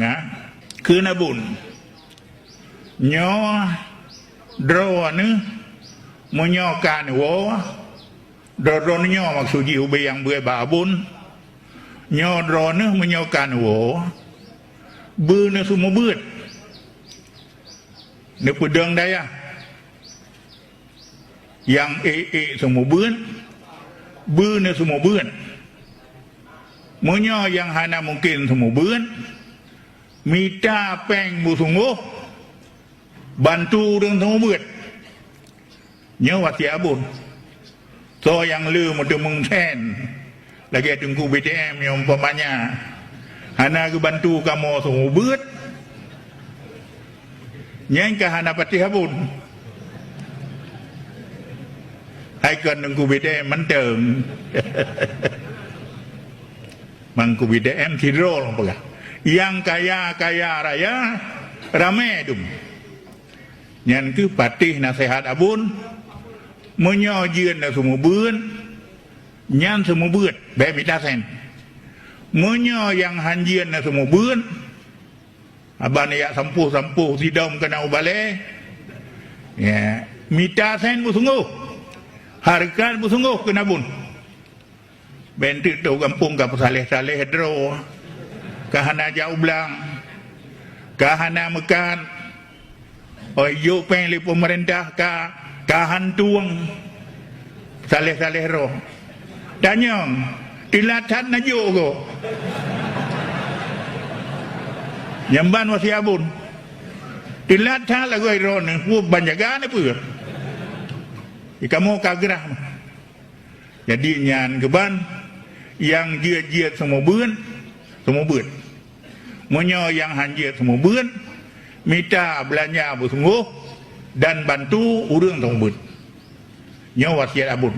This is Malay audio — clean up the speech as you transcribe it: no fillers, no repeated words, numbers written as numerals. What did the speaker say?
นะคือนาบุญย่อดรอนึมย่อการหัวดรอนย่อมักสุจิวเบียงเบื่อบาบุญย่อดรอนึมย่อการหัวบือนึสุมบืดนึกปุดเดิงได้อะyang semua bun semua bun munyo yang hana mungkin semua bun minta peng busungguh bantu dengan semua bun nyawa tiap bun so yang lu mudah mengten lagi tunggu BTM yang umpamanya hana ke bantu kamu semua bun yang ke hana patih bun ai cần đừng cụ BTMมันเติม mang cụ BTM hero loh pula yang kaya raya rame dum nyan ku patih nasihat abun menyo jeun na semua beun nyan semua beut be mita sen menyo yang hanjeun na semua beun aban ya sampuh sidom kena ubale ya mita sen busungguh harga bersungguh kena bun bentuk tu kampung ke saleh hedro kahana jauh belang kahana mekan yuk peng li pemerintah kahan tuang saleh roh tanya tilatan na yuk ko nyamban wasi abun tilatan lagu iron pu banjagan apa kamu kagerah jadi nyan keban yang dia semua bun menyo yang hanjir semua bun minta belanja bersungguh dan bantu urang semua bun nyawa wasiat abun